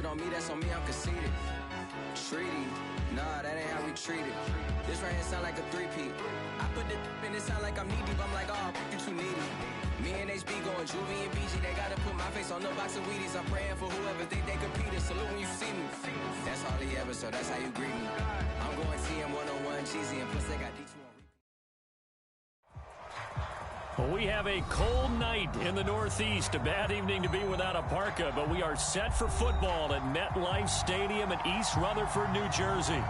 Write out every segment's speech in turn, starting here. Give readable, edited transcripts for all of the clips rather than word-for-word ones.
on me, that's on me, I'm conceited. Treaty, nah, that ain't how we treat it. This right here sound like a three-peat. I put the in it sound like I'm knee-deep. I'm like, oh, you too needy. Me and HB going Juvie and BG. They gotta put my face on the box of Wheaties. I'm praying for whoever think they competing. Salute when you see me. That's hardly ever, so that's how you greet me. I'm going TM 101 cheesy, and plus they got D2 on. Well, we have a cold night in the Northeast. A bad evening to be without a parka, but we are set for football at MetLife Stadium in East Rutherford, New Jersey.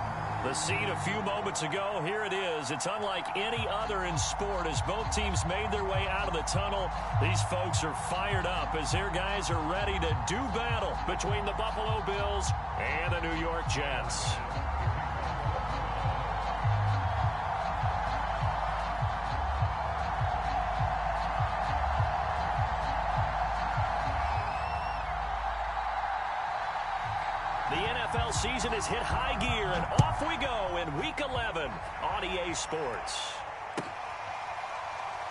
The scene a few moments ago, here it is. It's unlike any other in sport as both teams made their way out of the tunnel. These folks are fired up as their guys are ready to do battle between the Buffalo Bills and the New York Jets. NFL season has hit high gear, and off we go in Week 11 on EA Sports.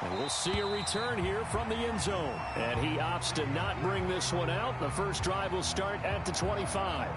And we'll see a return here from the end zone. And he opts to not bring this one out. The first drive will start at the 25.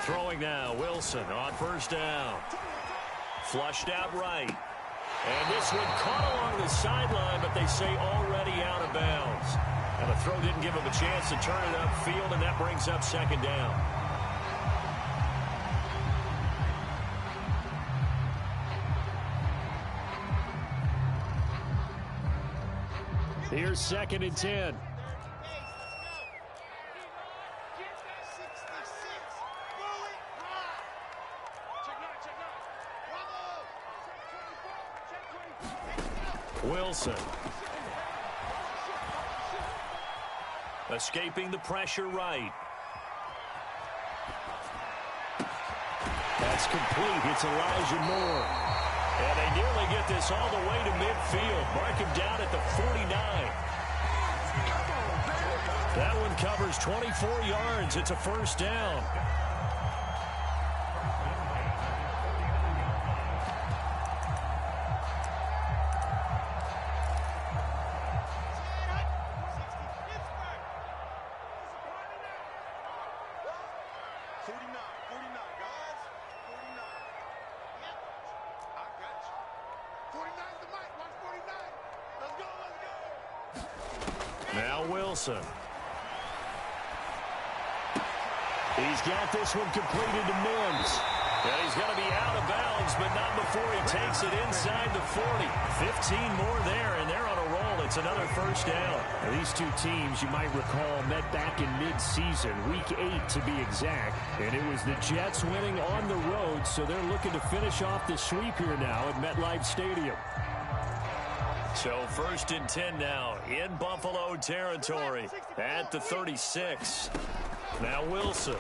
Throwing now, Wilson on first down. Flushed out right. And this one caught along the sideline, but they say already out of bounds. And the throw didn't give him a chance to turn it upfield, and that brings up second down. Here's 2nd and 10. Wilson. Escaping the pressure right. That's complete. It's Elijah Moore. And they nearly get this all the way to midfield. Mark him down at the 49. That one covers 24 yards. It's a first down. Now Wilson. He's got this one completed to Mims. And he's going to be out of bounds, but not before he takes it inside the 40. 15 more there, and they're on a roll. It's another first down. Now, these two teams, you might recall, met back in mid-season, Week 8 to be exact. And it was the Jets winning on the road, so they're looking to finish off the sweep here now at MetLife Stadium. So 1st and 10 now in Buffalo territory at the 36. Now Wilson.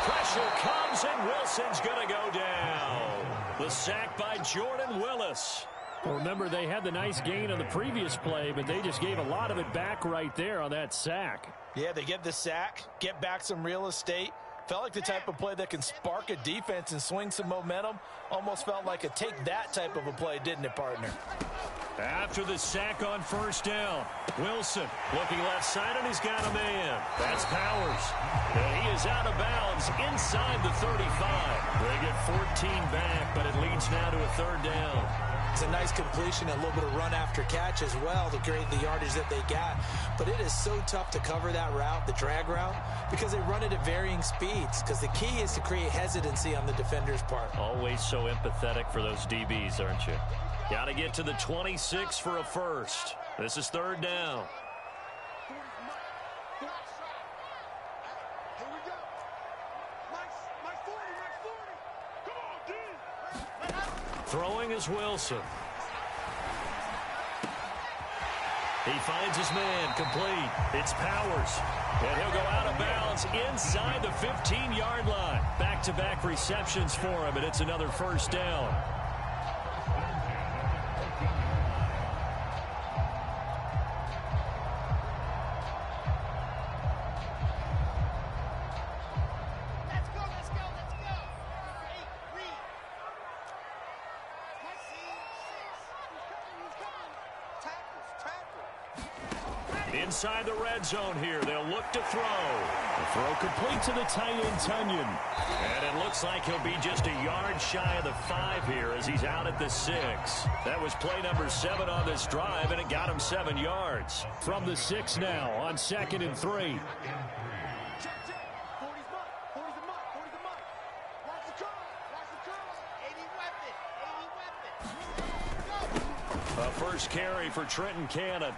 Pressure comes, and Wilson's going to go down. The sack by Jordan Willis. Well, remember, they had the nice gain on the previous play, but they just gave a lot of it back right there on that sack. Yeah, they get the sack, get back some real estate. Felt like the type of play that can spark a defense and swing some momentum. Almost felt like a take-that type of a play, didn't it, partner? After the sack on first down, Wilson looking left side, and he's got a man. That's Powers. And he is out of bounds inside the 35. They get 14 back, but it leads now to a third down. It's a nice completion, a little bit of run after catch as well to create the yardage that they got. But it is so tough to cover that route, the drag route, because they run it at varying speeds. Because the key is to create hesitancy on the defender's part. Always so empathetic for those DBs, aren't you? Got to get to the 26 for a first. This is third down. Here we go. My 49. Throwing is Wilson. He finds his man, complete. It's Powers. And he'll go out of bounds inside the 15-yard line. Back-to-back receptions for him, and it's another first down. Inside the red zone here, they'll look to throw. The throw complete to the tight end, Tunyon. And it looks like he'll be just a yard shy of the 5 here as he's out at the 6. That was play number 7 on this drive, and it got him 7 yards. From the 6 now on 2nd and 3. A first carry for Trenton Cannon.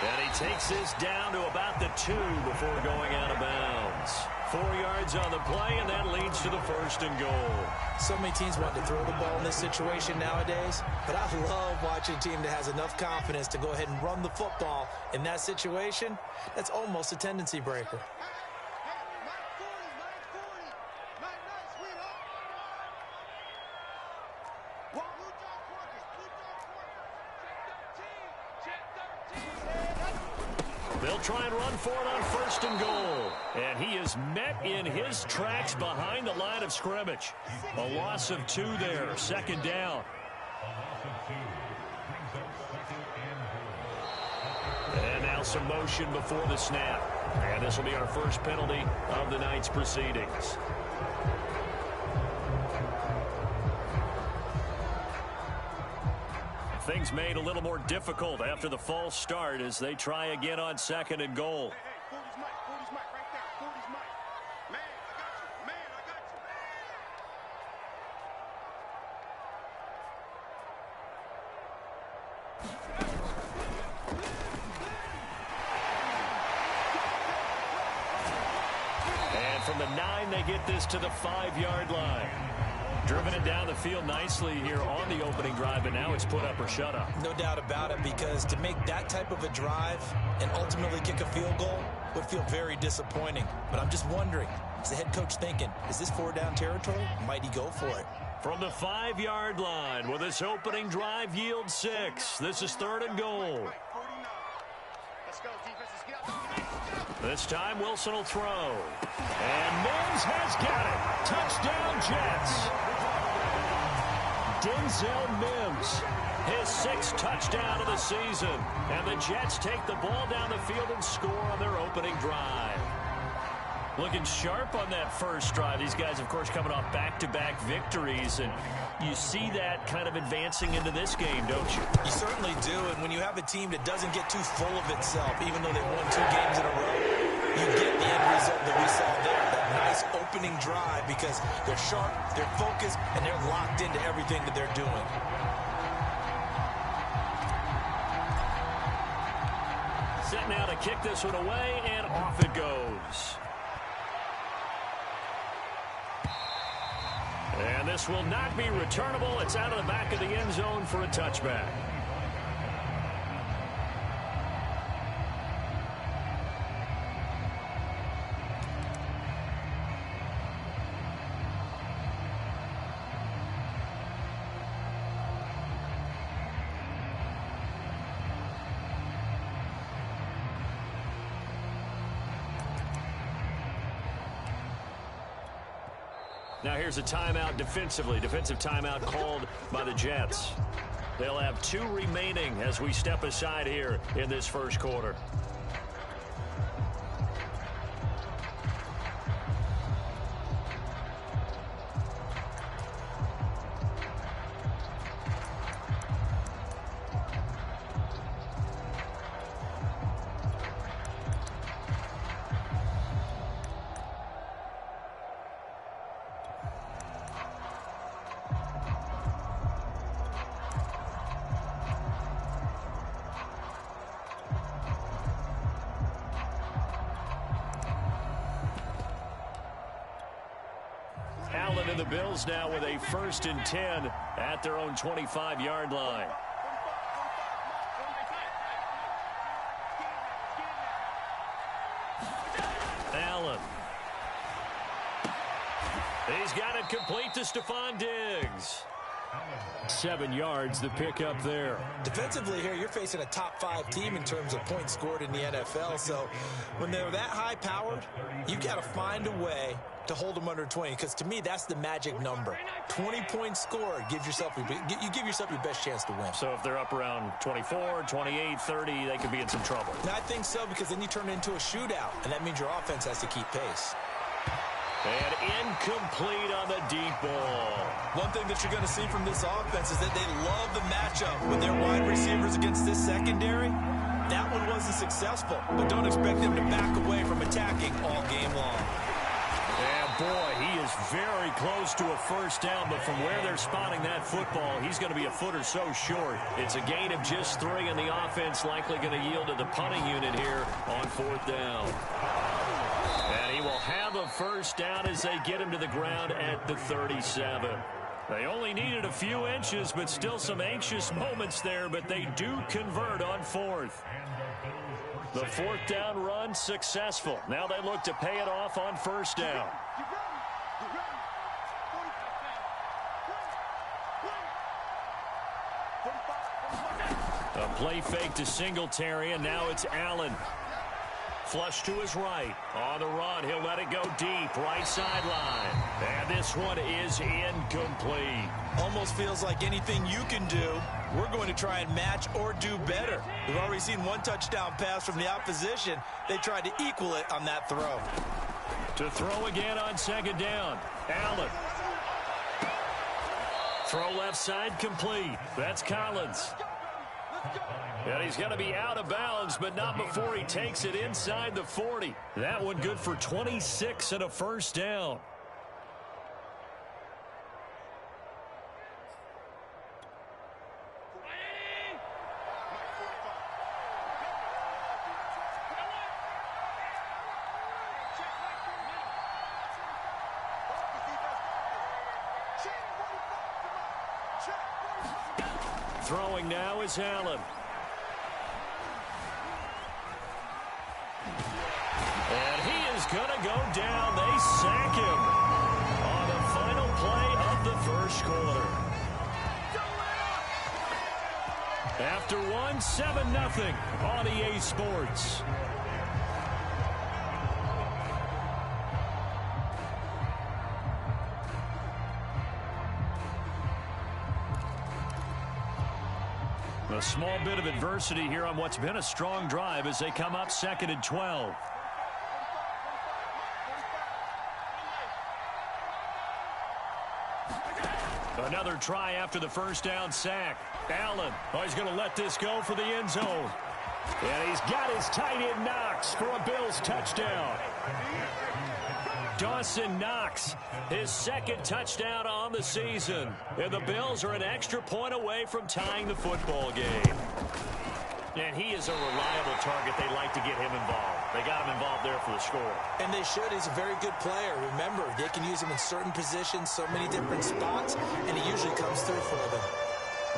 And he takes this down to about the 2 before going out of bounds. 4 yards on the play, and that leads to the 1st and goal. So many teams want to throw the ball in this situation nowadays, but I love watching a team that has enough confidence to go ahead and run the football in that situation. That's almost a tendency breaker. They'll try and run for it on 1st and goal. And he is met in his tracks behind the line of scrimmage. A loss of 2 there, 2nd down. And now some motion before the snap. And this will be our first penalty of the night's proceedings. Things made a little more difficult after the false start as they try again on 2nd and goal. And from the 9, they get this to the 5-yard line. Driven it down the field nicely here on the opening drive, but now it's put up or shut up. No doubt about it, because to make that type of a drive and ultimately kick a field goal would feel very disappointing. But I'm just wondering, is the head coach thinking, is this 4-down territory? Might he go for it? From the 5-yard line, will this opening drive yield 6? This is 3rd and goal. This time Wilson will throw. And Mims has got it. Touchdown Jets. Denzel Mims, his 6th touchdown of the season. And the Jets take the ball down the field and score on their opening drive. Looking sharp on that first drive. These guys, of course, coming off back-to-back victories. And you see that kind of advancing into this game, don't you? You certainly do. And when you have a team that doesn't get too full of itself, even though they've won 2 games in a row, you get the end result that we saw there. That nice opening drive, because they're sharp, they're focused, and they're locked into everything that they're doing. Set now to kick this one away, and off it goes. And this will not be returnable. It's out of the back of the end zone for a touchback. Now here's a timeout defensively. Defensive timeout called by the Jets. They'll have 2 remaining as we step aside here in this first quarter. Allen and the Bills now with a 1st and 10 at their own 25-yard line. Allen. He's got it complete to Stephon Diggs. 7 yards, the pickup there. Defensively here, you're facing a top 5 team in terms of points scored in the NFL. So when they're that high-powered, you got to find a way to hold them under 20, because to me, that's the magic number. 20 points scored, you give yourself your best chance to win. So if they're up around 24, 28, 30, they could be in some trouble. And I think so, because then you turn it into a shootout, and that means your offense has to keep pace. And incomplete on the deep ball. One thing that you're going to see from this offense is that they love the matchup with their wide receivers against this secondary. That one wasn't successful, but don't expect them to back away from attacking all game long. And boy, he is very close to a 1st down, but from where they're spotting that football, he's going to be a foot or so short. It's a gain of just 3, and the offense likely going to yield to the punting unit here on 4th down. And he will have a 1st down as they get him to the ground at the 37. They only needed a few inches, but still some anxious moments there, but they do convert on 4th. The 4th down run successful. Now they look to pay it off on 1st down. A play fake to Singletary, and now it's Allen. Flush to his right. On the run, he'll let it go deep. Right sideline. And this one is incomplete. Almost feels like anything you can do, we're going to try and match or do better. We've already seen 1 touchdown pass from the opposition. They tried to equal it on that throw. To throw again on 2nd down. Allen. Throw left side complete. That's Collins. And he's going to be out of bounds, but not before he takes it inside the 40. That one good for 26 and a 1st down. Throwing now is Allen. And he is going to go down. They sack him on the final play of the 1st quarter. After 1, 7-0 on EA Sports. A small bit of adversity here on what's been a strong drive as they come up 2nd and 12. Another try after the 1st down sack. Allen, he's going to let this go for the end zone. And he's got his tight end Knox for a Bills touchdown. Dawson Knox, his 2nd touchdown on the season. And the Bills are an extra point away from tying the football game. And he is a reliable target. They like to get him involved. They got him involved there for the score. And they should. He's a very good player. Remember, they can use him in certain positions, so many different spots, and he usually comes through for them.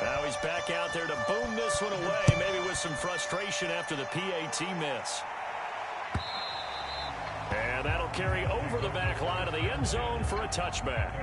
Now he's back out there to boom this one away, maybe with some frustration after the PAT miss. And that'll carry over the back line of the end zone for a touchback.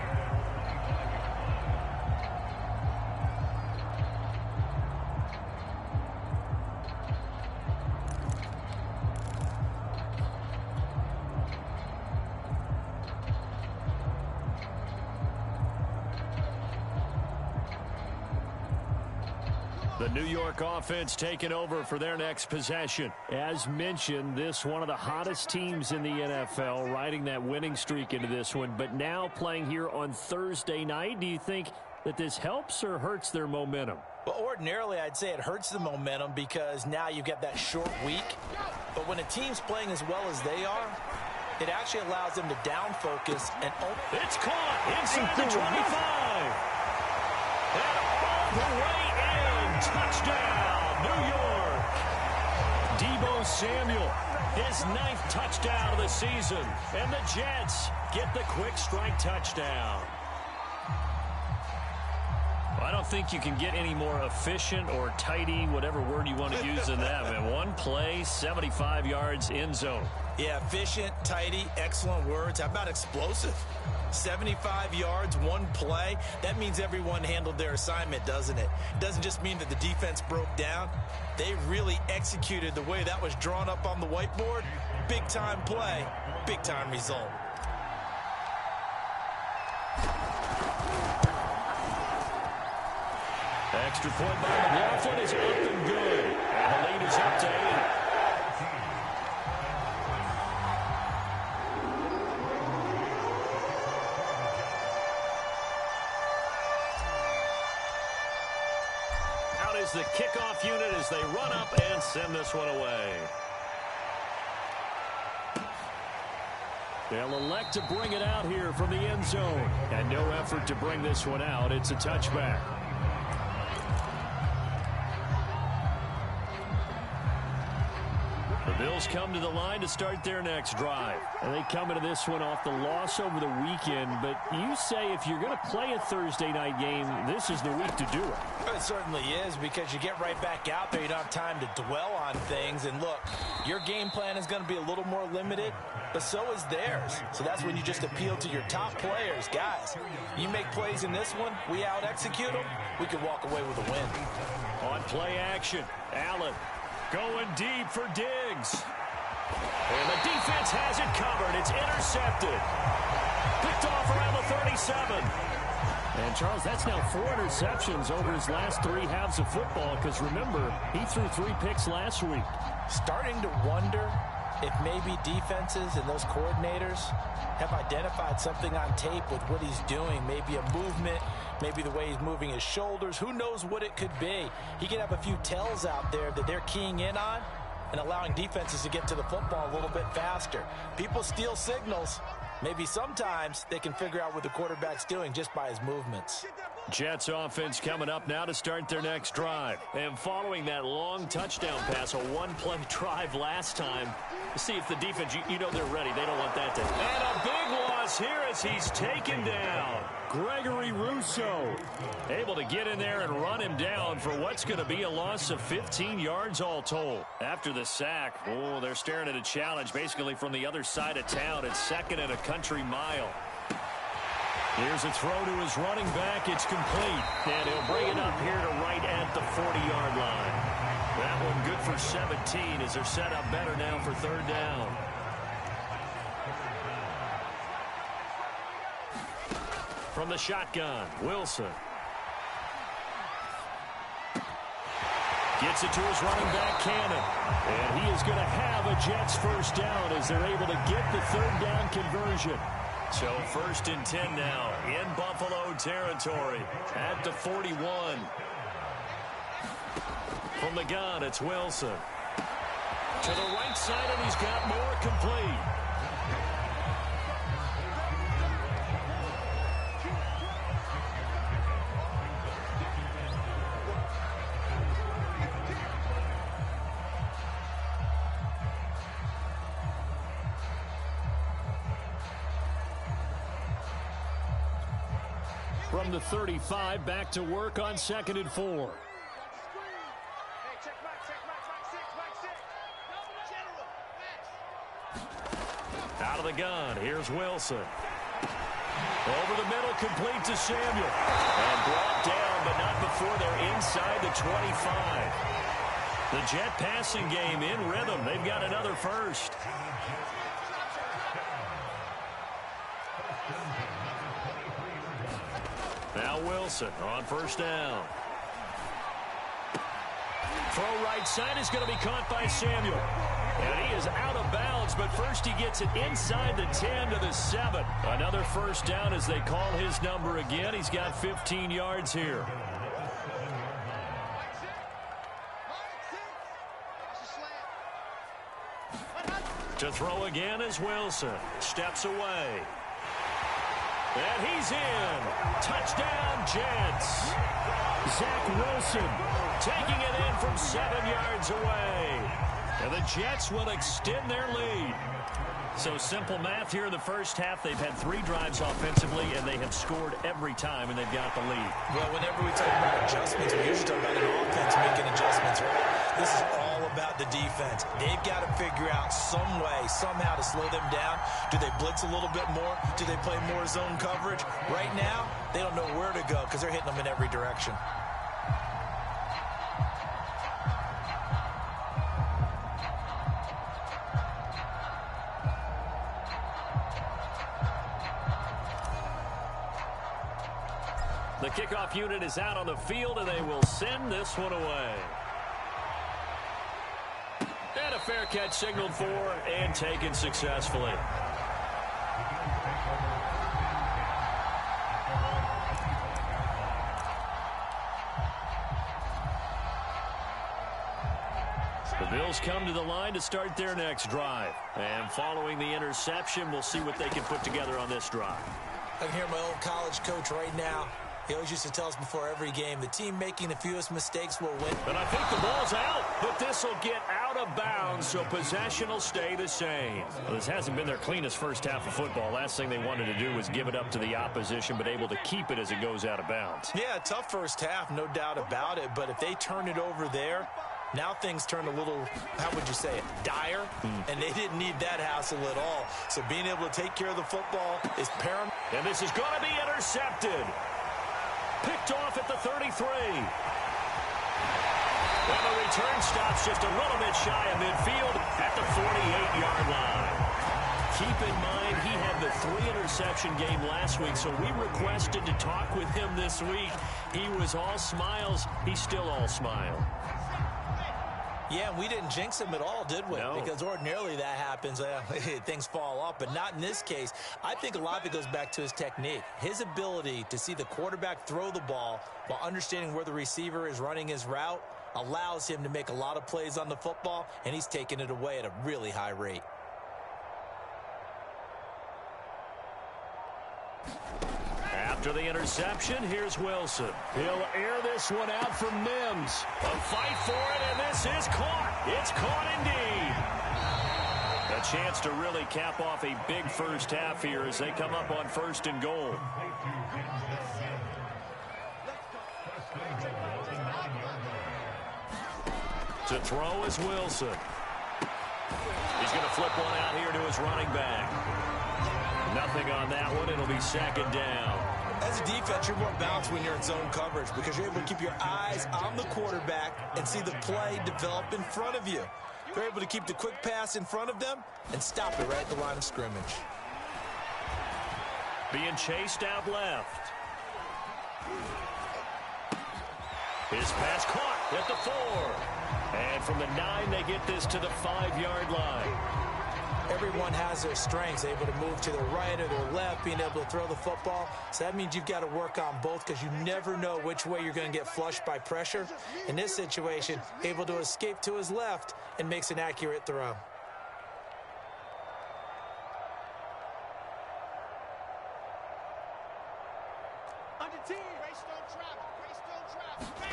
The New York offense taking over for their next possession. As mentioned, this one of the hottest teams in the NFL, riding that winning streak into this one, but now playing here on Thursday night. Do you think that this helps or hurts their momentum? Well, ordinarily, I'd say it hurts the momentum because now you get that short week. But when a team's playing as well as they are, it actually allows them to down focus and open. It's caught inside the 25. And all the way in. Touchdown, New York. Deebo Samuel, his 9th touchdown of the season. And the Jets get the quick strike touchdown. I don't think you can get any more efficient or tidy, whatever word you want to use in that. Man, one play, 75 yards, end zone. Yeah, efficient, tidy, excellent words. How about explosive? 75 yards, one play. That means everyone handled their assignment, doesn't it? It doesn't just mean that the defense broke down. They really executed the way that was drawn up on the whiteboard. Big-time play, big-time result. Extra point by McLaughlin is up and good. And the lead is up to 8. Out is the kickoff unit as they run up and send this one away. They'll elect to bring it out here from the end zone. And no effort to bring this one out. It's a touchback. The Bills come to the line to start their next drive. And they come into this one off the loss over the weekend. But you say if you're going to play a Thursday night game, this is the week to do it. It certainly is, because you get right back out there. You don't have time to dwell on things. And look, your game plan is going to be a little more limited, but so is theirs. So that's when you just appeal to your top players. Guys, you make plays in this one, we out-execute them, we can walk away with a win. On play action, Allen going deep for Diggs. And the defense has it covered. It's intercepted. Picked off around the 37. And, Charles, that's now 4 interceptions over his last 3 halves of football, because, remember, he threw 3 picks last week. Starting to wonder if maybe defenses and those coordinators have identified something on tape with what he's doing. Maybe a movement, maybe the way he's moving his shoulders. Who knows what it could be? He could have a few tells out there that they're keying in on and allowing defenses to get to the football a little bit faster. People steal signals. Maybe sometimes they can figure out what the quarterback's doing just by his movements. Jets offense coming up now to start their next drive. And following that long touchdown pass, a one-play drive last time, see if the defense, you know they're ready. They don't want that to. And a big loss here as he's taken down. Gregory Rousseau able to get in there and run him down for what's going to be a loss of 15 yards all told. After the sack, oh, they're staring at a challenge basically from the other side of town. It's 2nd and a country mile. Here's a throw to his running back. It's complete. And he'll bring it up here to right at the 40-yard line. That one good for 17 as they're set up better now for 3rd down. From the shotgun, Wilson. Gets it to his running back, Cannon. And he is going to have a Jets first down as they're able to get the 3rd down conversion. So 1st and 10 now in Buffalo territory at the 41. From the gun, it's Wilson. To the right side, and he's got more complete. From the 35, back to work on 2nd and 4. Out of the gun, here's Wilson. Over the middle, complete to Samuel. And brought down, but not before they're inside the 25. The Jet passing game in rhythm. They've got another first. Now Wilson on 1st down. Throw right side is going to be caught by Samuel. And he is out of bounds, but first he gets it inside the 10 to the 7. Another first down as they call his number again. He's got 15 yards here. To throw again is Wilson. Steps away. And he's in. Touchdown, Jets. Zach Wilson taking it in from 7 yards away. And the Jets will extend their lead. So simple math here in the first half. They've had 3 drives offensively, and they have scored every time, and they've got the lead. Well, whenever we talk about adjustments, we usually talk about an offense making adjustments, right? This is all about the defense. They've got to figure out some way, somehow to slow them down. Do they blitz a little bit more? Do they play more zone coverage? Right now, they don't know where to go because they're hitting them in every direction. The kickoff unit is out on the field, and they will send this one away. And a fair catch signaled for and taken successfully. The Bills come to the line to start their next drive. And following the interception, we'll see what they can put together on this drive. I can hear my old college coach right now. He always used to tell us before every game, the team making the fewest mistakes will win. And I think the ball's out, but this will get out of bounds, so possession will stay the same. Well, this hasn't been their cleanest first half of football. Last thing they wanted to do was give it up to the opposition, but able to keep it as it goes out of bounds. Yeah, tough first half, no doubt about it. But if they turn it over there, now things turn a little, how would you say it, dire? And they didn't need that hassle at all. So being able to take care of the football is paramount. And this is going to be intercepted. Picked off at the 33. And the return stops just a little bit shy of midfield at the 48-yard line. Keep in mind, he had the 3-interception game last week, so we requested to talk with him this week. He was all smiles. He's still all smile. Yeah, we didn't jinx him at all, did we? No. Because ordinarily that happens. Things fall off, but not in this case. I think a lot of it goes back to his technique. His ability to see the quarterback throw the ball while understanding where the receiver is running his route allows him to make a lot of plays on the football, and he's taking it away at a really high rate. After the interception, here's Wilson. He'll air this one out from Mims. A fight for it, and this is caught. It's caught indeed. A chance to really cap off a big first half here as they come up on 1st and goal. To throw is Wilson. He's going to flip one out here to his running back. Nothing on that one. It'll be 2nd down. As a defense, you're more balanced when you're in zone coverage because you're able to keep your eyes on the quarterback and see the play develop in front of you. You're able to keep the quick pass in front of them and stop it right at the line of scrimmage. Being chased out left. His pass caught at the 4. And from the 9, they get this to the 5-yard line. Everyone has their strengths, able to move to their right or their left, being able to throw the football. So that means you've got to work on both because you never know which way you're going to get flushed by pressure. In this situation, able to escape to his left and makes an accurate throw.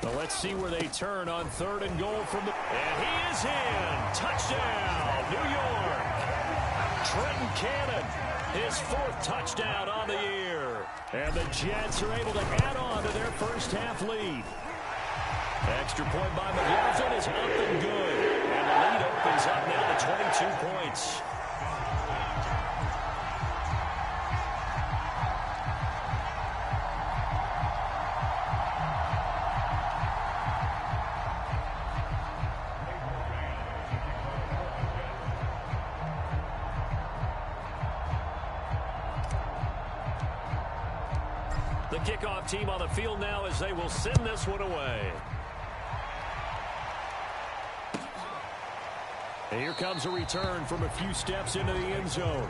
Well, let's see where they turn on 3rd and goal from the... And he is in. Touchdown, New York. Trenton Cannon, his 4th touchdown on the year. And the Jets are able to add on to their first half lead. Extra point by McLaughlin is up and good. And the lead opens up now to 22 points. The kickoff team on the field now as they will send this one away. And here comes a return from a few steps into the end zone.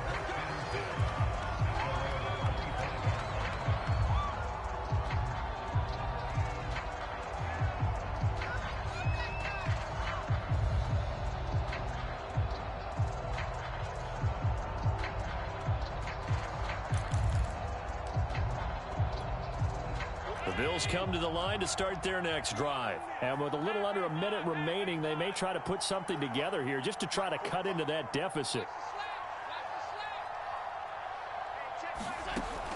The Bills come to the line to start their next drive. And with a little under a minute remaining, they may try to put something together here just to try to cut into that deficit.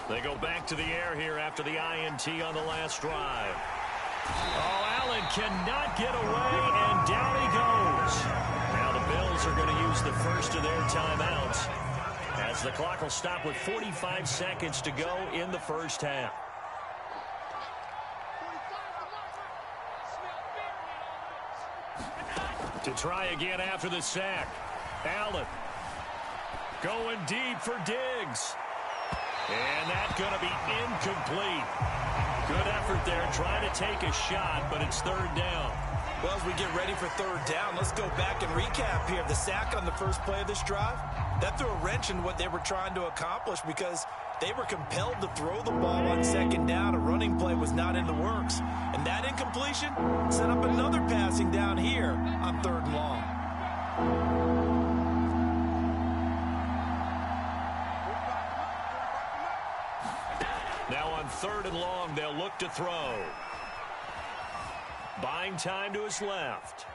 They go back to the air here after the INT on the last drive. Oh, Allen cannot get away, and down he goes. Now the Bills are going to use the first of their timeouts as the clock will stop with 45 seconds to go in the first half. To try again after the sack. Allen going deep for Diggs. And that's going to be incomplete. Good effort there, trying to take a shot, but it's third down. Well, as we get ready for third down, let's go back and recap here. The sack on the first play of this drive, that threw a wrench in what they were trying to accomplish because they were compelled to throw the ball on second down. A running play was not in the works. And that incompletion set up another passing down here on third and long. Now on third and long, they'll look to throw. Buying time to his left.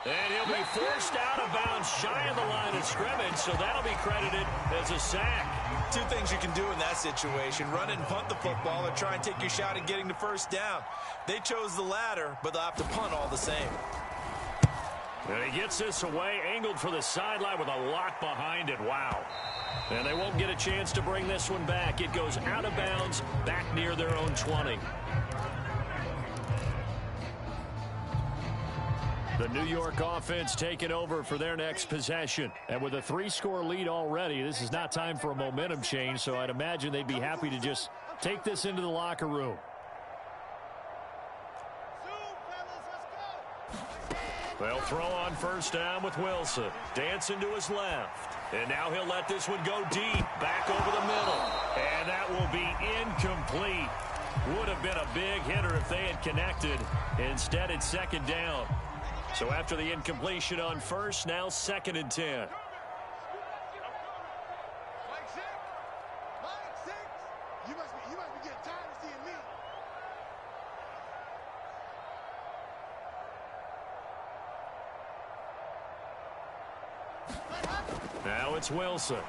And he'll be forced out of bounds shy of the line of scrimmage, so that'll be credited as a sack. Two things you can do in that situation: run and punt the football, or try and take your shot at getting the first down. They chose the latter, but they'll have to punt all the same. And he gets this away, angled for the sideline with a lock behind it. Wow. And they won't get a chance to bring this one back. It goes out of bounds, back near their own 20. The New York offense taking over for their next possession. And with a 3-score lead already, this is not time for a momentum change, so I'd imagine they'd be happy to just take this into the locker room. They'll throw on first down with Wilson. Dancing to his left. And now he'll let this one go deep, back over the middle. And that will be incomplete. Would have been a big hitter if they had connected. Instead, it's second down. So after the incompletion on first, now second and 10. You must be getting tired of seeing me. Now it's Wilson.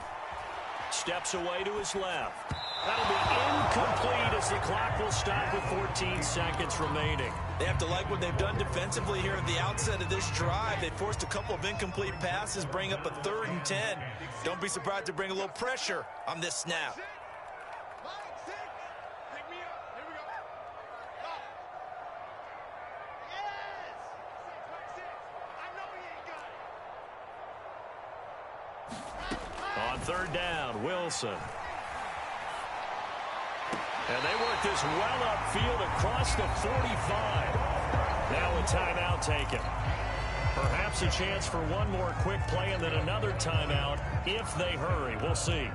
Steps away to his left. That'll be incomplete as the clock will stop with 14 seconds remaining. They have to like what they've done defensively here at the outset of this drive. They forced a couple of incomplete passes, bring up a 3rd and 10. Don't be surprised to bring a little pressure on this snap. On third down, Wilson. And they work this well upfield across the 45. Now a timeout taken. Perhaps a chance for one more quick play and then another timeout if they hurry. We'll see.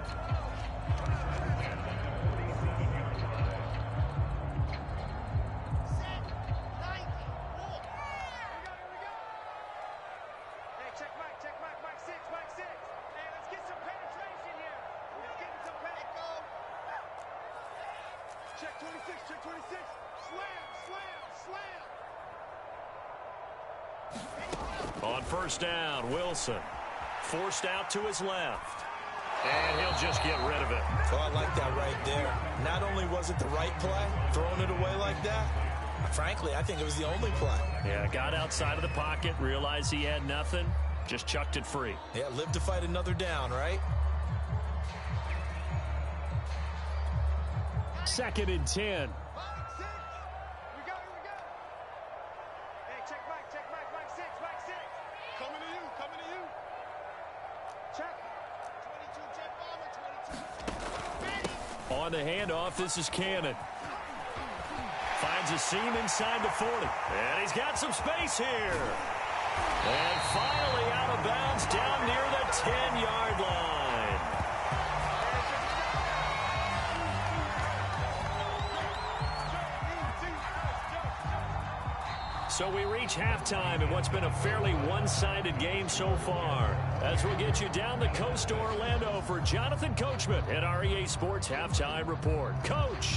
Check 26, check 26. Slam. On first down, Wilson. Forced out to his left. And he'll just get rid of it. Oh, I like that right there. Not only was it the right play, throwing it away like that, frankly, I think it was the only play. Yeah, got outside of the pocket, realized he had nothing, just chucked it free. Yeah, live to fight another down, right? Second and 10. Here we go. Hey, check Mike 6. Coming to you. Check. 22, check bomber, 22. On the handoff, this is Cannon. Finds a seam inside the 40. And he's got some space here. And finally out of bounds down near the 10-yard line. So we reach halftime in what's been a fairly one-sided game so far. As we'll get you down the coast to Orlando for Jonathan Coachman at our EA Sports Halftime Report. Coach.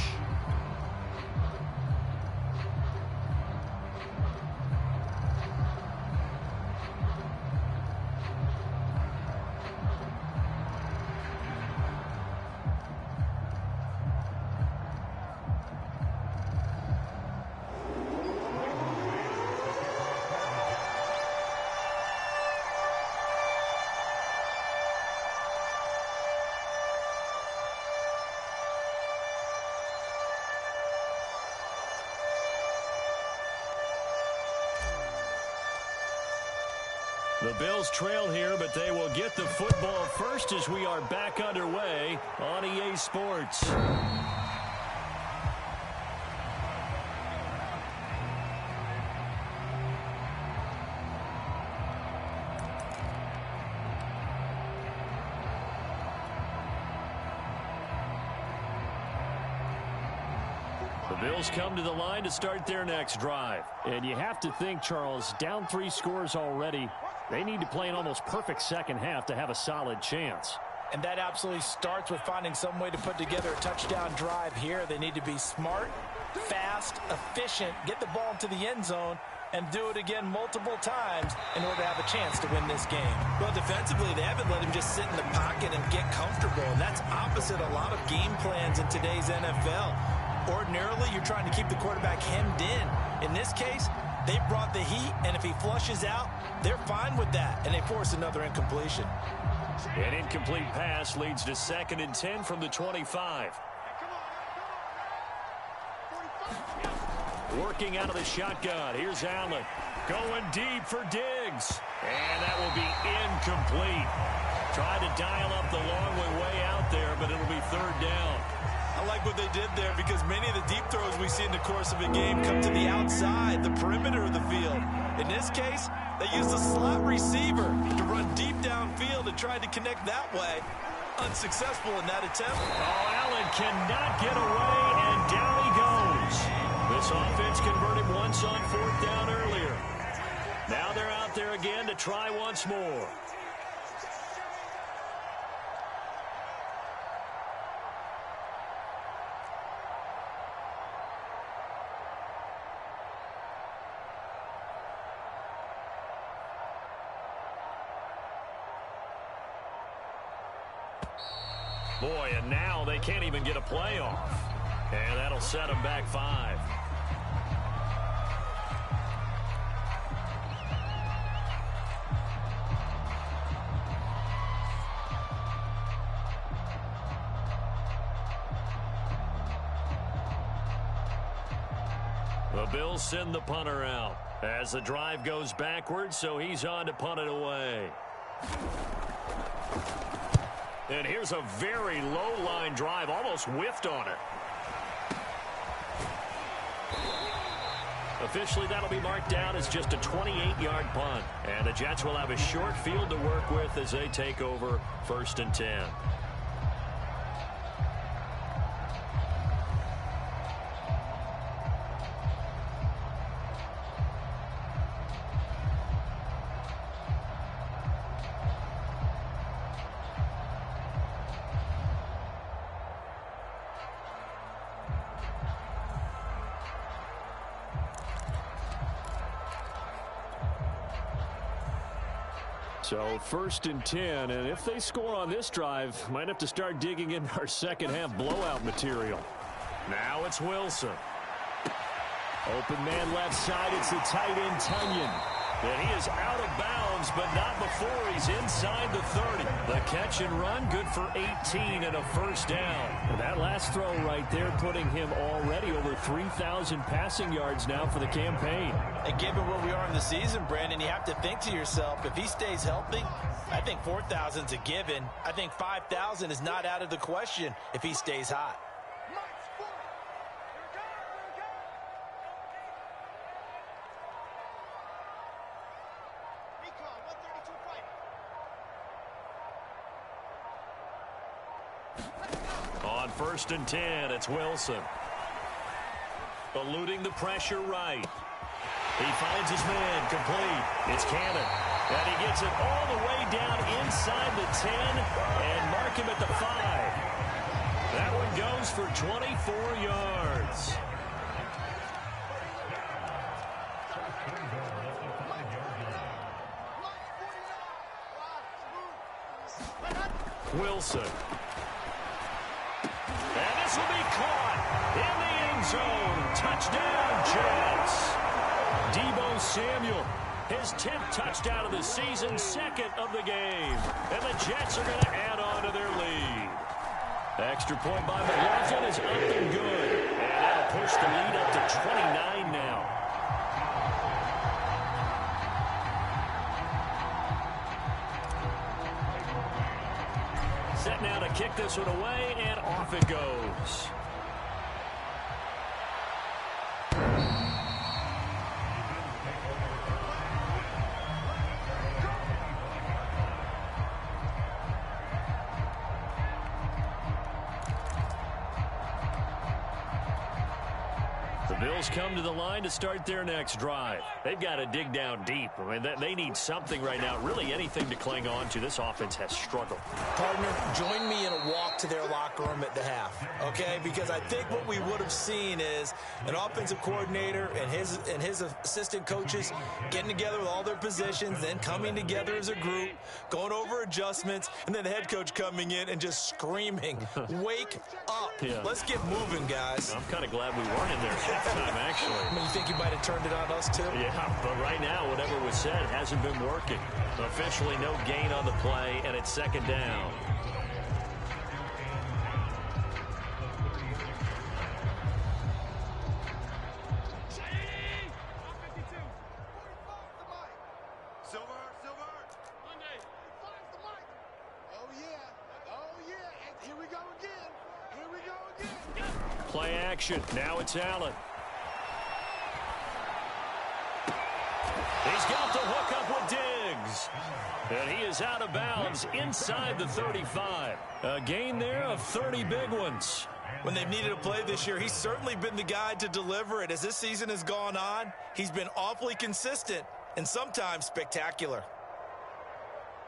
The Bills trail here, but they will get the football first as we are back underway on EA Sports. The Bills come to the line to start their next drive. And you have to think, Charles, down 3 scores already. They need to play an almost perfect second half to have a solid chance. And that absolutely starts with finding some way to put together a touchdown drive here. They need to be smart, fast, efficient, get the ball into the end zone, and do it again multiple times in order to have a chance to win this game. Well, defensively, they haven't let him just sit in the pocket and get comfortable, and that's opposite a lot of game plans in today's NFL. Ordinarily, you're trying to keep the quarterback hemmed in. In this case, they brought the heat, and if he flushes out, they're fine with that, and they force another incompletion. An incomplete pass leads to 2nd and 10 from the 25. Working out of the shotgun. Here's Allen. Going deep for Diggs. And that will be incomplete. Tried to dial up the long way out there, but it'll be 3rd down. I like what they did there because many of the deep throws we see in the course of a game come to the outside, the perimeter of the field. In this case, they used a slot receiver to run deep downfield and tried to connect that way. Unsuccessful in that attempt. Oh, Allen cannot get away, and down he goes. This offense converted once on 4th down earlier. Now they're out there again to try once more. Boy, and now they can't even get a play off. And that'll set them back 5. The Bills send the punter out as the drive goes backwards, so he's on to punt it away. And here's a very low-line drive, almost whiffed on it. Officially, that'll be marked down as just a 28-yard punt. And the Jets will have a short field to work with as they take over 1st and 10. So 1st and 10, and if they score on this drive, might have to start digging in our second half blowout material. Now it's Wilson. Open man left side, it's the tight end Tunyon. And he is out of bounds, but not before he's inside the 30. The catch and run, good for 18 and a 1st down. And that last throw right there putting him already over 3,000 passing yards now for the campaign. And given where we are in the season, Brandon, you have to think to yourself, if he stays healthy, I think 4,000's a given. I think 5,000 is not out of the question if he stays hot. On 1st and 10, it's Wilson. Eluding the pressure right. He finds his man complete. It's Cannon. And he gets it all the way down inside the 10 and mark him at the 5. That one goes for 24 yards. Wilson. And this will be caught in the end zone. Touchdown, Jets. Deebo Samuel, his 10th touchdown of the season, 2nd of the game. And the Jets are going to add on to their lead. Extra point by McLaughlin is up and good. And that'll push the lead up to 29 now. this one away, and off it goes. Bills come to the line to start their next drive. They've got to dig down deep. I mean, they need something right now, really anything to cling on to. This offense has struggled. Partner, join me in a walk to their locker room at the half, okay? Because I think what we would have seen is an offensive coordinator and his assistant coaches getting together with all their positions, then coming together as a group, going over adjustments, and then the head coach coming in and just screaming, wake up. Yeah. Let's get moving, guys. I'm kind of glad we weren't in there halftime, actually. I mean, you think you might have turned it on us, too? Yeah, but right now, whatever was said hasn't been working. Officially no gain on the play, and it's second down. Play action. Now it's Allen. He's got the hook up with Diggs. And he is out of bounds inside the 35. A gain there of 30 big ones. When they've needed a play this year, he's certainly been the guy to deliver it. As this season has gone on, he's been awfully consistent and sometimes spectacular.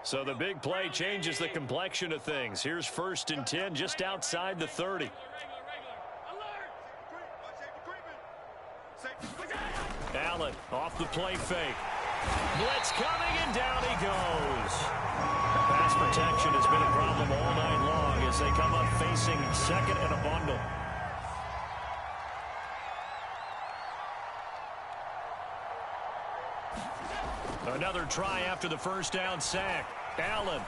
So the big play changes the complexion of things. Here's 1st and 10 just outside the 30. Allen off the play fake. Blitz coming, and down he goes. Pass protection has been a problem all night long as they come up facing second and a bundle. Another try after the first down sack. Allen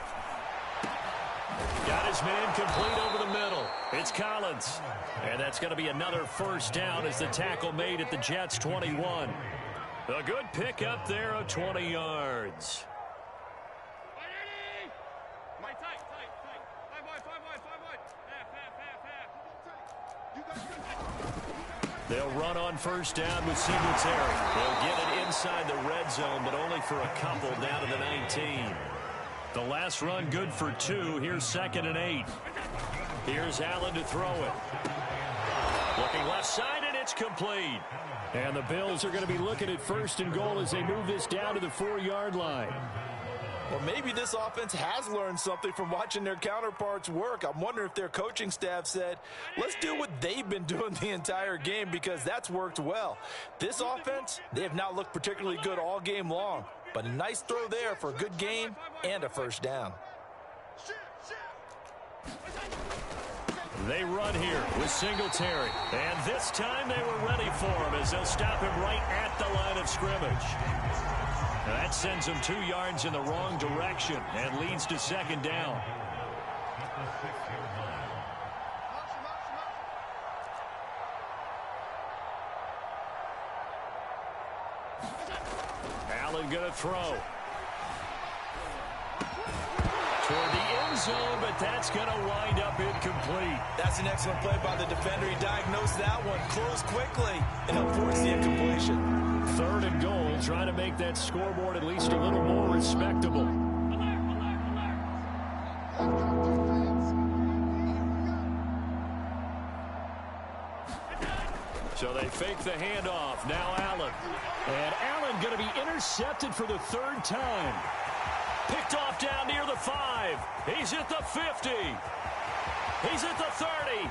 got his man complete over the middle. It's Collins. And that's going to be another first down as the tackle made at the Jets' 21. A good pick up there of 20 yards. They'll run on first down with Singletary. They'll get it inside the red zone, but only for a couple down to the 19. The last run good for 2. Here's 2nd and 8. Here's Allen to throw it. Looking left side, and it's complete. And the Bills are going to be looking at 1st and goal as they move this down to the 4-yard line. Well, maybe this offense has learned something from watching their counterparts work. I'm wondering if their coaching staff said, let's do what they've been doing the entire game, because that's worked well. This offense, they have not looked particularly good all game long. But a nice throw there for a good gain and a first down. They run here with Singletary. And this time they were ready for him as they'll stop him right at the line of scrimmage. Now that sends him 2 yards in the wrong direction and leads to 2nd down. Allen going to throw. Toward the end zone, but that's going to wind up incomplete. That's an excellent play by the defender. He diagnosed that one, closed quickly, and he'll force the incompletion. 3rd and goal, trying to make that scoreboard at least a little more respectable. So they fake the handoff. Now Allen. And Allen going to be intercepted for the 3rd time. Picked off down near the 5. He's at the 50. He's at the 30.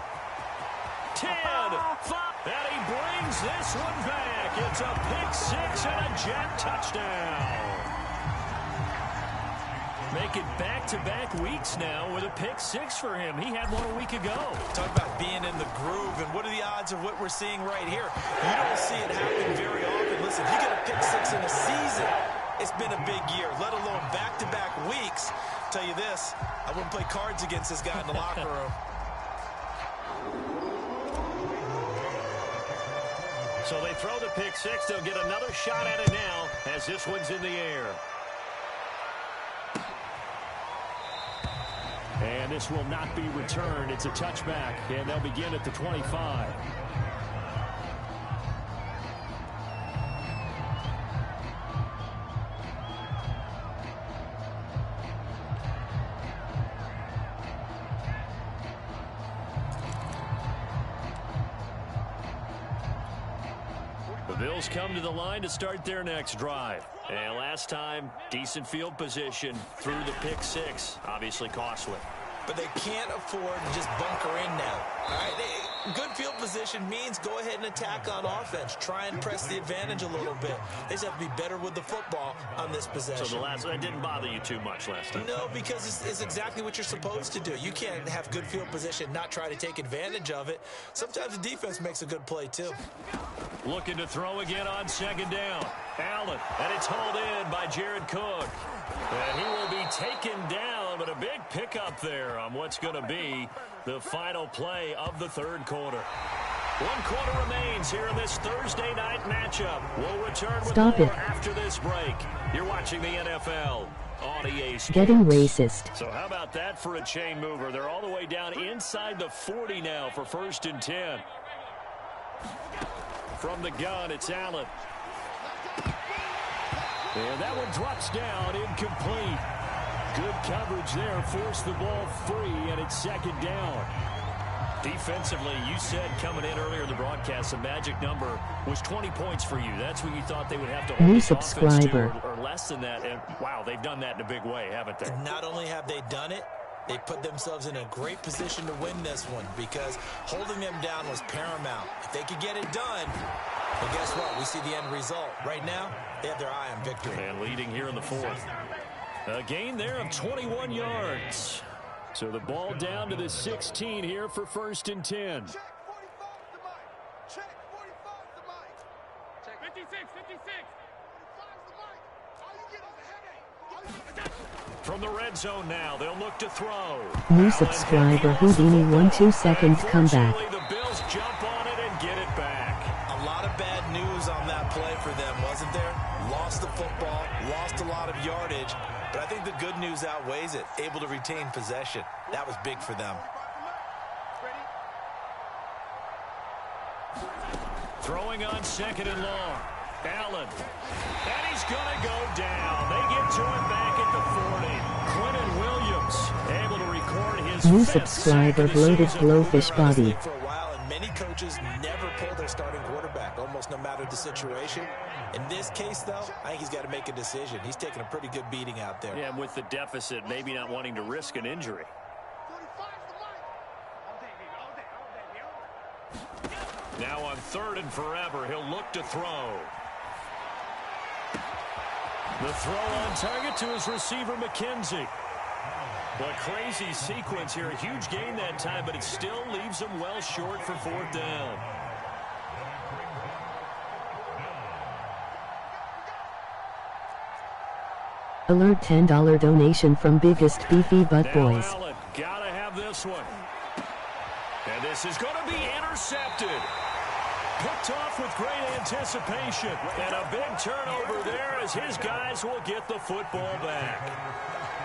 10. 5. And he brings this one back. It's a pick-6 and a Jet touchdown. Make it back-to-back weeks now with a pick-6 for him. He had one a week ago. Talk about being in the groove, and what are the odds of what we're seeing right here? You don't see it happen very often. Listen, you get a pick-6 in a season, it's been a big year, let alone back-to-back weeks. Tell you this, I wouldn't play cards against this guy in the locker room. So they throw the pick-6. They'll get another shot at it now as this one's in the air. And And this will not be returned. It's a touchback, and they'll begin at the 25. The Bills come to the line to start their next drive. And last time, decent field position through the pick six. Obviously costly. But they can't afford to just bunker in now. All right, good field position means go ahead and attack on offense. Try and press the advantage a little bit. They just have to be better with the football on this possession. So that didn't bother you too much last time? No, because it's exactly what you're supposed to do. You can't have good field position, not try to take advantage of it. Sometimes the defense makes a good play, too. Looking to throw again on second down. Allen, and it's hauled in by Jared Cook. And he will be taken down, but a big pickup there on what's going to be the final play of the third quarter. 1 quarter remains here in this Thursday night matchup. We'll return with more after this break. You're watching the NFL on EA Sports. Getting racist. So how about that for a chain mover? They're all the way down inside the 40 now for 1st and 10. From the gun, it's Allen. And that one drops down, incomplete. Good coverage there, forced the ball free, and it's second down. Defensively, you said coming in earlier in the broadcast, the magic number was 20 points for you. That's what you thought they would have to hold New this subscriber. offense to, or less than that. And wow, they've done that in a big way, haven't they? And not only have they done it, they put themselves in a great position to win this one because holding them down was paramount. If they could get it done, well, guess what? We see the end result. Right now, they have their eye on victory. And leading here in the fourth. A gain there of 21 yards. So the ball down to the 16 here for 1st and 10. Check 45 to Mike. Check 45 to Mike. Check 56, 56. 45 to Mike. All you get is a headache. All you get is From the red zone now, they'll look to throw. New subscriber Houdini 1-2 seconds comeback. The Bills jump on it and get it back. A lot of bad news on that play for them, wasn't there? Lost the football, lost a lot of yardage, but I think the good news outweighs it. Able to retain possession. That was big for them. Throwing on second and long. Allen. And he's going to go down. They get to him back at the 40. Quentin Williams able to record his New fifth subscriber sack of the bloated season. blowfish body. For a while, and many coaches never pull their starting quarterback, almost no matter the situation. In this case, though, I think he's got to make a decision. He's taking a pretty good beating out there. Yeah, and with the deficit, maybe not wanting to risk an injury. 45 to Mike. Now on 3rd and forever, he'll look to throw. The throw on target to his receiver, McKenzie. A crazy sequence here. A huge gain that time, but it still leaves him well short for 4th down. Alert $10 donation from Biggest Beefy Butt Now Boys. Allen, gotta have this one. And this is going to be intercepted. Picked off with great anticipation. And a big turnover there as his guys will get the football back.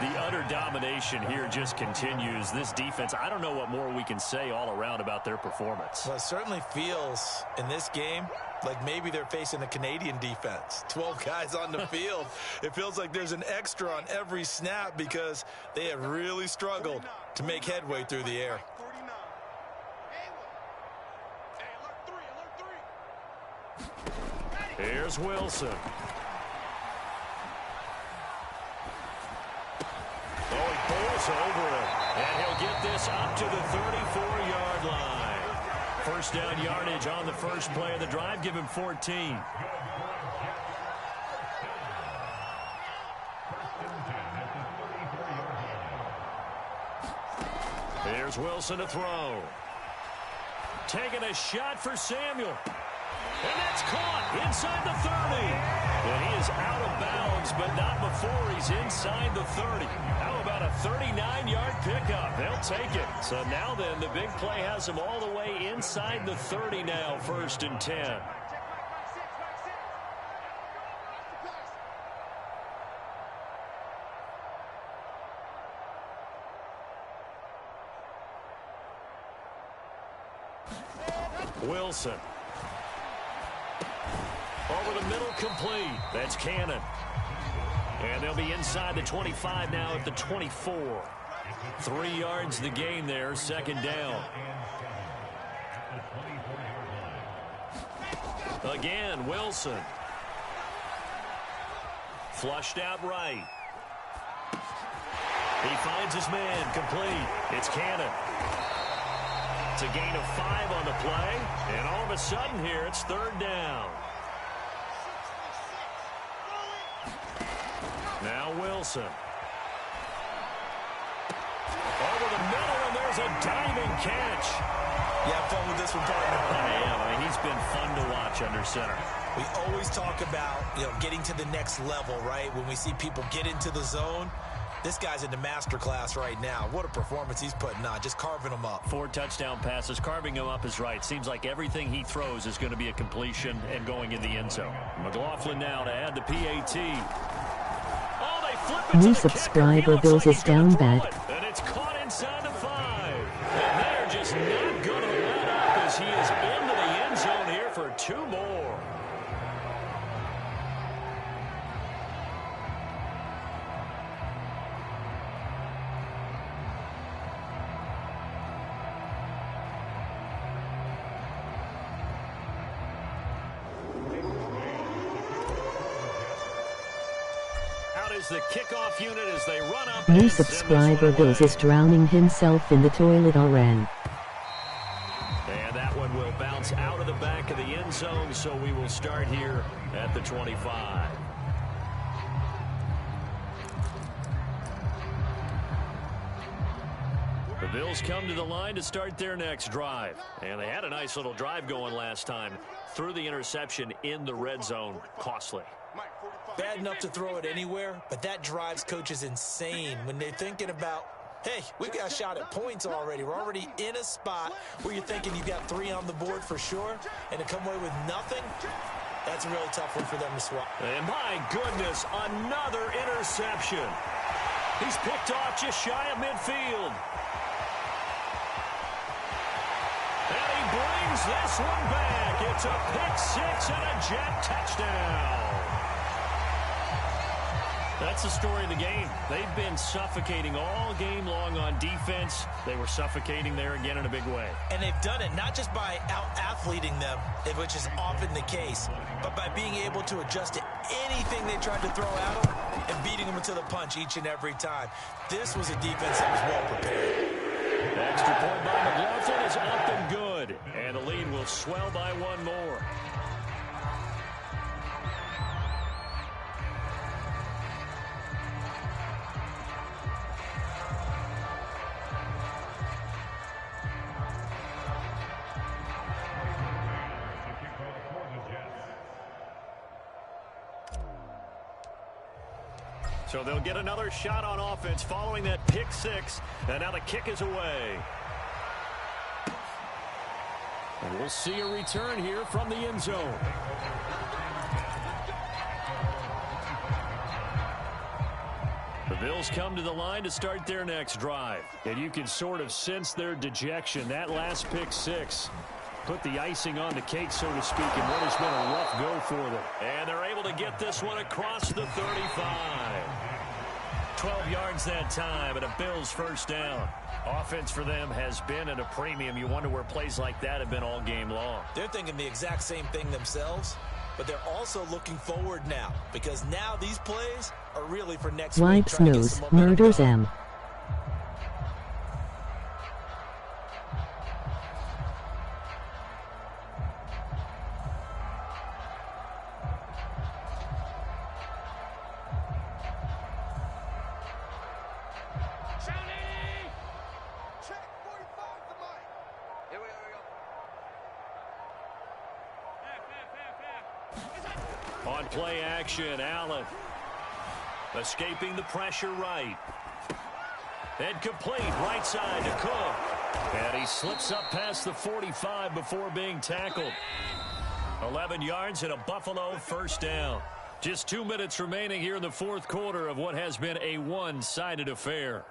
The utter domination here just continues. This defense, I don't know what more we can say all around about their performance. Well, it certainly feels in this game like maybe they're facing a Canadian defense. 12 guys on the field. It feels like there's an extra on every snap because they have really struggled to make headway through the air. 49. Hey, alert 3, alert 3. Here's Wilson. Oh, he bowls over it. And he'll get this up to the 34-yard line. First down yardage on the first play of the drive. Give him 14. Here's Wilson to throw. Taking a shot for Samuel. And that's caught inside the 30. And he is out of bounds, but not before he's inside the 30. How about a 39-yard pickup? They'll take it. So now then, the big play has him all the way inside the 30 now, 1st and 10. Wilson. Over the middle, complete. That's Cannon. And they'll be inside the 25 now at the 24. 3 yards the gain there, second down. Again, Wilson. Flushed out right. He finds his man, complete. It's Cannon. It's a gain of 5 on the play. And all of a sudden here, it's third down. Now Wilson. Over the middle, and there's a diving catch. You have fun with this one, partner? I am. I mean, he's been fun to watch under center. We always talk about, getting to the next level, right? When we see people get into the zone, this guy's in the master class right now. What a performance he's putting on, just carving them up. 4 touchdown passes. Carving him up is right. Seems like everything he throws is going to be a completion and going in the end zone. McLaughlin now to add the PAT. Oh, they flip it New to the subscriber kicker. He Bills looks is like he's gonna down throw bad. it, and it's caught inside the 5. And they're just not going to let up as he is into the end zone here for 2 more. Is the kickoff unit as they run up. New subscriber Bills is drowning himself in the toilet already. And that one will bounce out of the back of the end zone, so we will start here at the 25. The Bills come to the line to start their next drive. And they had a nice little drive going last time. Threw the interception in the red zone. Costly. Bad enough to throw it anywhere, but that drives coaches insane when they're thinking about, hey, we've got a shot at points already. We're already in a spot where you're thinking you've got 3 on the board for sure, and to come away with nothing, that's a really tough one for them to swallow. And my goodness, another interception. He's picked off just shy of midfield. And he brings this one back. It's a pick 6 and a Jet touchdown. That's the story of the game. They've been suffocating all game long on defense. They were suffocating there again in a big way. And they've done it not just by out-athleting them, which is often the case, but by being able to adjust to anything they tried to throw at them and beating them to the punch each and every time. This was a defense that was well prepared. Extra point by McLaughlin is up and good. And the lead will swell by 1 more. So they'll get another shot on offense following that pick 6. And now the kick is away. And we'll see a return here from the end zone. The Bills come to the line to start their next drive. And you can sort of sense their dejection. That last pick 6 put the icing on the cake, so to speak, in what has been a rough go for them. And they're able to get this one across the 35. 12 yards that time, and a Bills first down. Offense for them has been at a premium. You wonder where plays like that have been all game long. They're thinking the exact same thing themselves, but they're also looking forward now, because now these plays are really for next week. Wipes nose, murders M. On play action, Allen escaping the pressure right. And complete right side to Cook. And he slips up past the 45 before being tackled. 11 yards and a Buffalo first down. Just 2 minutes remaining here in the fourth quarter of what has been a one-sided affair.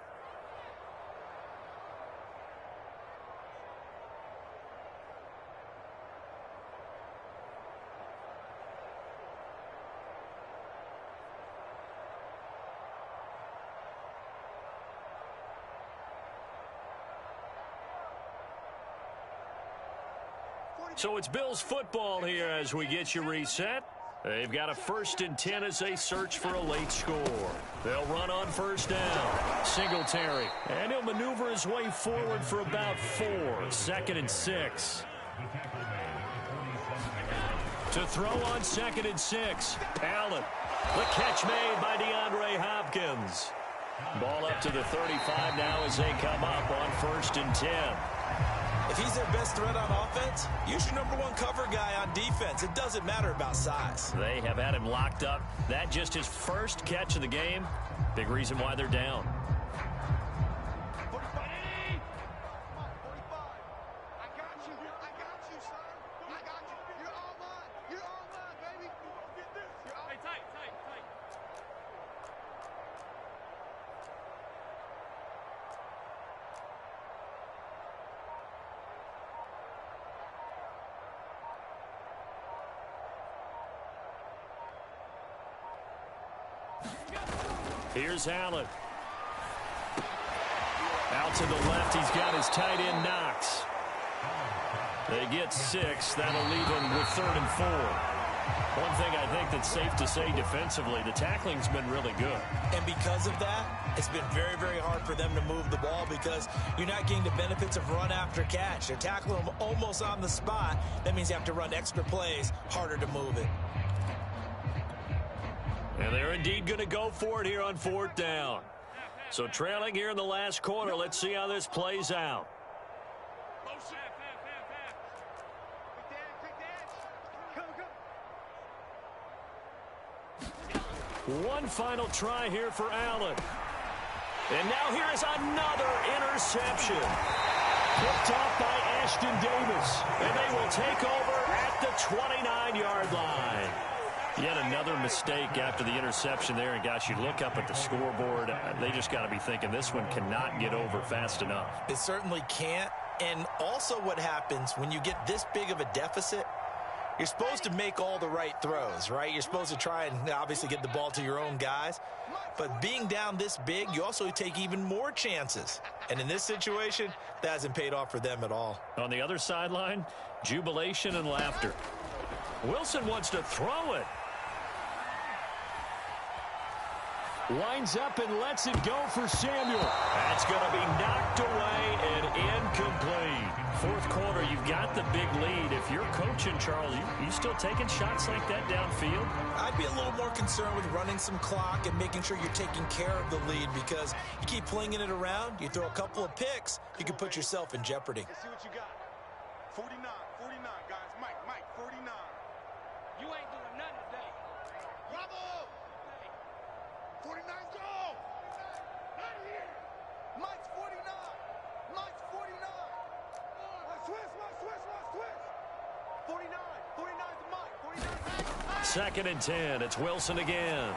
So it's Bills football here as we get you reset. They've got a 1st and 10 as they search for a late score. They'll run on 1st down. Singletary. And he'll maneuver his way forward for about 4. 2nd and 6. To throw on 2nd and 6. Allen. The catch made by DeAndre Hopkins. Ball up to the 35 now as they come up on 1st and 10. If he's their best threat on offense, use your #1 cover guy on defense. It doesn't matter about size. They have had him locked up. That just his first catch of the game. Big reason why they're down. Here's Allen. Out to the left, he's got his tight end Knox. They get 6. That'll leave them with 3rd and 4. One thing I think that's safe to say defensively, the tackling's been really good. And because of that, it's been very, very hard for them to move the ball because you're not getting the benefits of run after catch. They're tackling them almost on the spot. That means you have to run extra plays, harder to move it. And they're indeed going to go for it here on 4th down. So trailing here in the last quarter, let's see how this plays out. One final try here for Allen. And now here is another interception. Picked off by Ashton Davis. And they will take over at the 29-yard line. Yet another mistake after the interception there. And, gosh, you look up at the scoreboard, they just got to be thinking this one cannot get over fast enough. It certainly can't. And also what happens when you get this big of a deficit, you're supposed to make all the right throws, right? You're supposed to try and obviously get the ball to your own guys. But being down this big, you also take even more chances. And in this situation, that hasn't paid off for them at all. On the other sideline, jubilation and laughter. Wilson wants to throw it. Lines up and lets it go for Samuel. That's going to be knocked away and incomplete. 4th quarter, you've got the big lead. If you're coaching, Charles, you still taking shots like that downfield? I'd be a little more concerned with running some clock and making sure you're taking care of the lead because you keep flinging it around, you throw a couple of picks, you can put yourself in jeopardy. Let's see what you got. 49, guys. Mike, 49. You ain't doing nothing today. Bravo! 49, go! Not here! Mike's 49! Mike's 49! Switch! 49 to Mike. 49. 2nd and 10. It's Wilson again.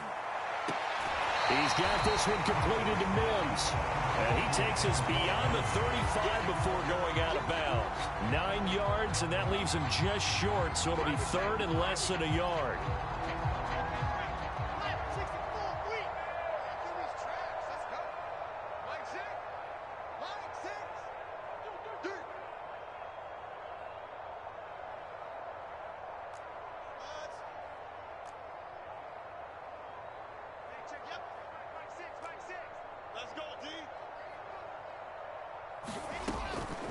He's got this one completed to Mims. And he takes us beyond the 35 before going out of bounds. 9 yards, and that leaves him just short, so it'll be 3rd and less than a yard.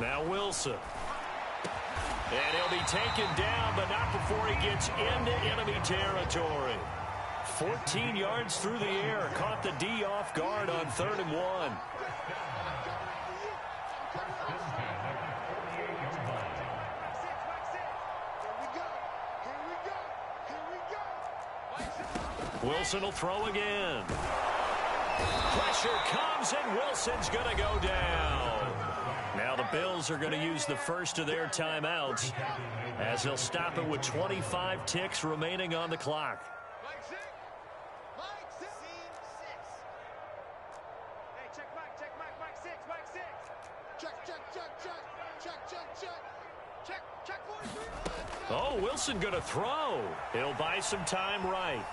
Now Wilson. And he'll be taken down, but not before he gets into enemy territory. 14 yards through the air. Caught the D off guard on 3rd and 1. Wilson will throw again. Pressure comes, and Wilson's going to go down. Now the Bills are going to use the first of their timeouts as they'll stop it with 25 ticks remaining on the clock. Mike 6. Hey, check Mike 6. Check 43. Oh, Wilson going to throw. He'll buy some time right.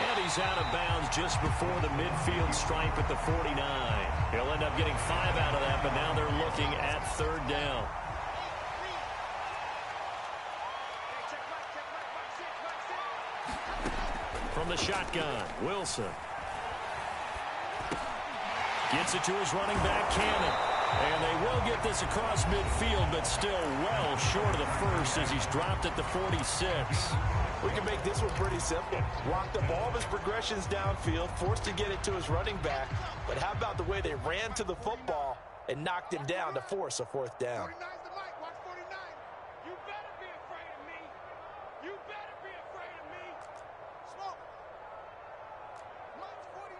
And he's out of bounds just before the midfield stripe at the 49. He'll end up getting 5 out of that, but now they're looking at 3rd down. from the shotgun. Wilson. Gets it to his running back, Cannon. And they will get this across midfield, but still well short of the first as he's dropped at the 46. We can make this one pretty simple. Block the ball of his progressions downfield, forced to get it to his running back. But how about the way they ran to the football and knocked him down to force a fourth down? 49's the mic. Watch 49. You better be afraid of me. You better be afraid of me. Smoke. Mike's 49.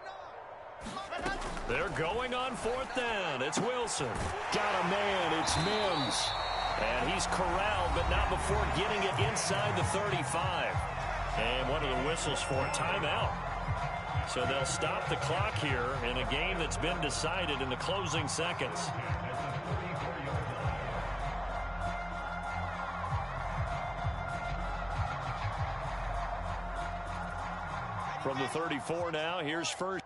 They're going on fourth down. It's Wilson. Got a man. It's Mims. And he's corralled, but not before getting it inside the 35. And one of the whistles for a timeout. So they'll stop the clock here in a game that's been decided in the closing seconds. From the 34 now, here's first